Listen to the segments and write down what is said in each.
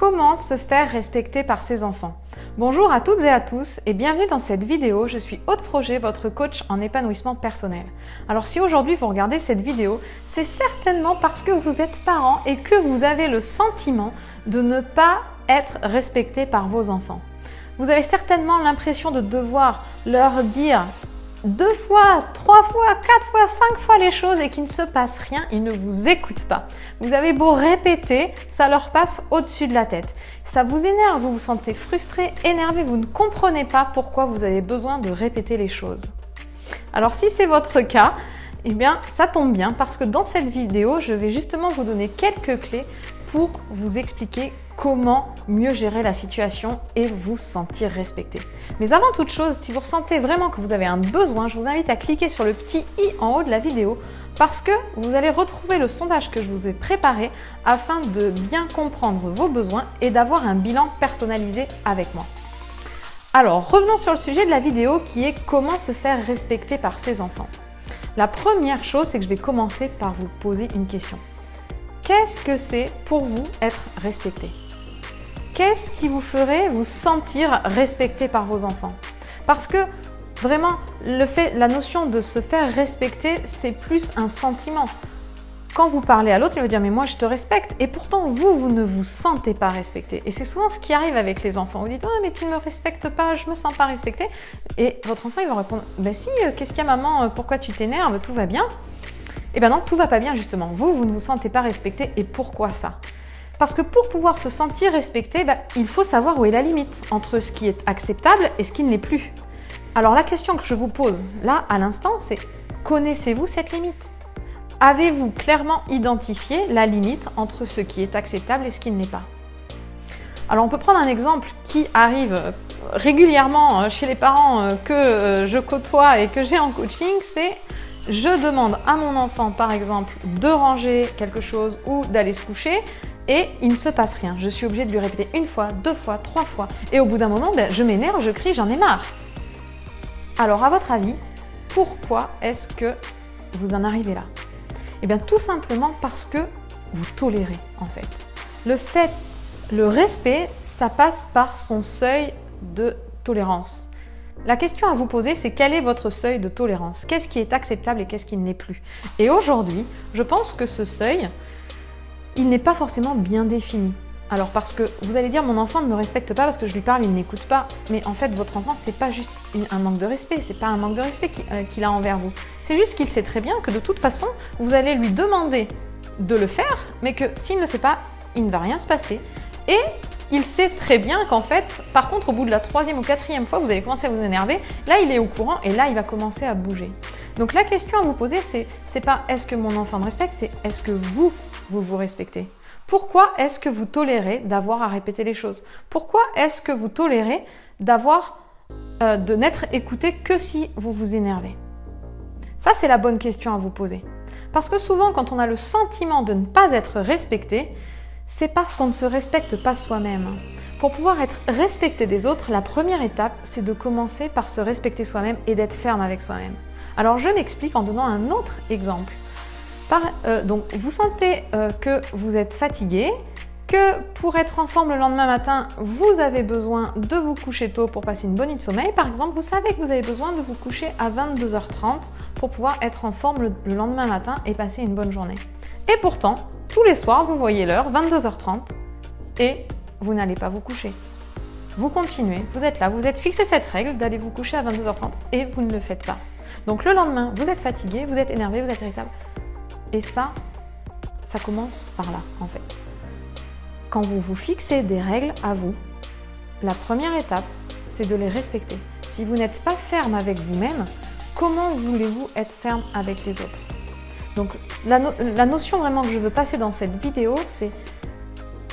Comment se faire respecter par ses enfants? Bonjour à toutes et à tous et bienvenue dans cette vidéo. Je suis Aude Froger, votre coach en épanouissement personnel. Alors si aujourd'hui vous regardez cette vidéo, c'est certainement parce que vous êtes parent et que vous avez le sentiment de ne pas être respecté par vos enfants. Vous avez certainement l'impression de devoir leur dire 2 fois, 3 fois, 4 fois, 5 fois les choses et qu'il ne se passe rien, ils ne vous écoutent pas. Vous avez beau répéter, ça leur passe au-dessus de la tête. Ça vous énerve, vous vous sentez frustré, énervé, vous ne comprenez pas pourquoi vous avez besoin de répéter les choses. Alors si c'est votre cas, eh bien ça tombe bien parce que dans cette vidéo, je vais justement vous donner quelques clés pour vous expliquer comment mieux gérer la situation et vous sentir respecté. Mais avant toute chose, si vous ressentez vraiment que vous avez un besoin, je vous invite à cliquer sur le petit i en haut de la vidéo parce que vous allez retrouver le sondage que je vous ai préparé afin de bien comprendre vos besoins et d'avoir un bilan personnalisé avec moi. Alors, revenons sur le sujet de la vidéo qui est comment se faire respecter par ses enfants. La première chose, c'est que je vais commencer par vous poser une question. Qu'est-ce que c'est pour vous être respecté? Qu'est-ce qui vous ferait vous sentir respecté par vos enfants? Parce que vraiment, la notion de se faire respecter, c'est plus un sentiment. Quand vous parlez à l'autre, il va dire « mais moi je te respecte » et pourtant vous ne vous sentez pas respecté. Et c'est souvent ce qui arrive avec les enfants. Vous dites « oh mais tu ne me respectes pas, je ne me sens pas respecté » et votre enfant il va répondre « ben si, qu'est-ce qu'il y a maman, pourquoi tu t'énerves, tout va bien ?» Eh bien non, tout va pas bien justement. Vous ne vous sentez pas respecté et pourquoi ça? Parce que pour pouvoir se sentir respecté, il faut savoir où est la limite entre ce qui est acceptable et ce qui ne l'est plus. Alors la question que je vous pose là à l'instant, c'est connaissez-vous cette limite? Avez-vous clairement identifié la limite entre ce qui est acceptable et ce qui ne l'est pas? Alors on peut prendre un exemple qui arrive régulièrement chez les parents que je côtoie et que j'ai en coaching, c'est je demande à mon enfant par exemple de ranger quelque chose ou d'aller se coucher et il ne se passe rien. Je suis obligée de lui répéter 1 fois, 2 fois, 3 fois et au bout d'un moment, je m'énerve, je crie, j'en ai marre. Alors à votre avis, pourquoi est-ce que vous en arrivez là? Eh bien tout simplement parce que vous tolérez en fait. Le respect, ça passe par son seuil de tolérance. La question à vous poser, c'est quel est votre seuil de tolérance? Qu'est-ce qui est acceptable et qu'est-ce qui ne l'est plus? Et aujourd'hui, je pense que ce seuil, il n'est pas forcément bien défini. Alors parce que vous allez dire, mon enfant ne me respecte pas parce que je lui parle, il n'écoute pas. Mais en fait, votre enfant, c'est pas juste un manque de respect, c'est pas un manque de respect qu'il a envers vous. C'est juste qu'il sait très bien que de toute façon, vous allez lui demander de le faire, mais que s'il ne le fait pas, il ne va rien se passer. Et il sait très bien qu'en fait, par contre, au bout de la 3e ou 4e fois, vous allez commencer à vous énerver. Là, il est au courant et là, il va commencer à bouger. Donc la question à vous poser, c'est pas est-ce que mon enfant me respecte, c'est est-ce que vous vous respectez? Pourquoi est-ce que vous tolérez d'avoir à répéter les choses? Pourquoi est-ce que vous tolérez de n'être écouté que si vous vous énervez? Ça, c'est la bonne question à vous poser. Parce que souvent, quand on a le sentiment de ne pas être respecté, c'est parce qu'on ne se respecte pas soi-même. Pour pouvoir être respecté des autres, la première étape, c'est de commencer par se respecter soi-même et d'être ferme avec soi-même. Alors, je m'explique en donnant un autre exemple. Donc, vous sentez que vous êtes fatigué, que pour être en forme le lendemain matin, vous avez besoin de vous coucher tôt pour passer une bonne nuit de sommeil. Par exemple, vous savez que vous avez besoin de vous coucher à 22h30 pour pouvoir être en forme le lendemain matin et passer une bonne journée. Et pourtant, tous les soirs, vous voyez l'heure, 22h30, et vous n'allez pas vous coucher. Vous continuez, vous êtes là, vous êtes fixé cette règle d'aller vous coucher à 22h30 et vous ne le faites pas. Donc le lendemain, vous êtes fatigué, vous êtes énervé, vous êtes irritable. Et ça commence par là, en fait. Quand vous vous fixez des règles à vous, la première étape, c'est de les respecter. Si vous n'êtes pas ferme avec vous-même, comment voulez-vous être ferme avec les autres? Donc, la notion vraiment que je veux passer dans cette vidéo, c'est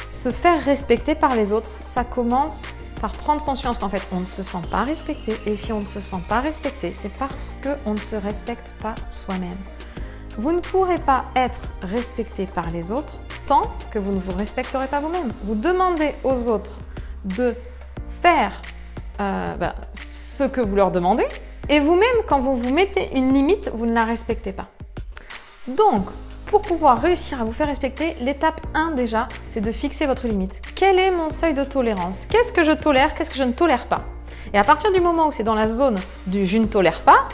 se faire respecter par les autres. Ça commence par prendre conscience qu'en fait, on ne se sent pas respecté. Et si on ne se sent pas respecté, c'est parce qu'on ne se respecte pas soi-même. Vous ne pourrez pas être respecté par les autres tant que vous ne vous respecterez pas vous-même. Vous demandez aux autres de faire ce que vous leur demandez et vous-même, quand vous vous mettez une limite, vous ne la respectez pas. Donc, pour pouvoir réussir à vous faire respecter, l'étape 1 déjà, c'est de fixer votre limite. Quel est mon seuil de tolérance? Qu'est-ce que je tolère? Qu'est-ce que je ne tolère pas? Et à partir du moment où c'est dans la zone du je ne tolère pas,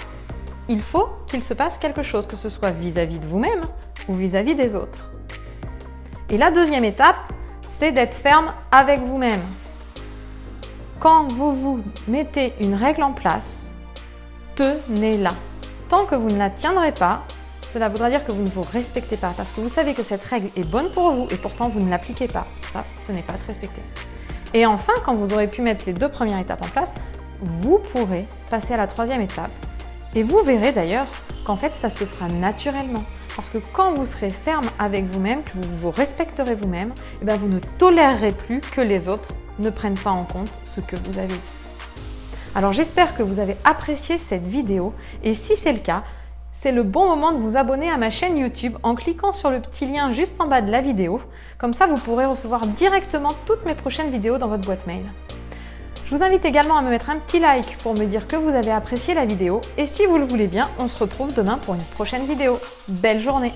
il faut qu'il se passe quelque chose, que ce soit vis-à-vis de vous-même ou vis-à-vis des autres. Et la deuxième étape, c'est d'être ferme avec vous-même. Quand vous vous mettez une règle en place, tenez-la. Tant que vous ne la tiendrez pas, cela voudra dire que vous ne vous respectez pas parce que vous savez que cette règle est bonne pour vous et pourtant vous ne l'appliquez pas. Ça, ce n'est pas se respecter. Et enfin, quand vous aurez pu mettre les 2 premières étapes en place, vous pourrez passer à la 3e étape. Et vous verrez d'ailleurs qu'en fait, ça se fera naturellement. Parce que quand vous serez ferme avec vous-même, que vous vous respecterez vous-même, eh bien vous ne tolérerez plus que les autres ne prennent pas en compte ce que vous avez dit. Alors j'espère que vous avez apprécié cette vidéo et si c'est le cas, c'est le bon moment de vous abonner à ma chaîne YouTube en cliquant sur le petit lien juste en bas de la vidéo. Comme ça, vous pourrez recevoir directement toutes mes prochaines vidéos dans votre boîte mail. Je vous invite également à me mettre un petit like pour me dire que vous avez apprécié la vidéo. Et si vous le voulez bien, on se retrouve demain pour une prochaine vidéo. Belle journée!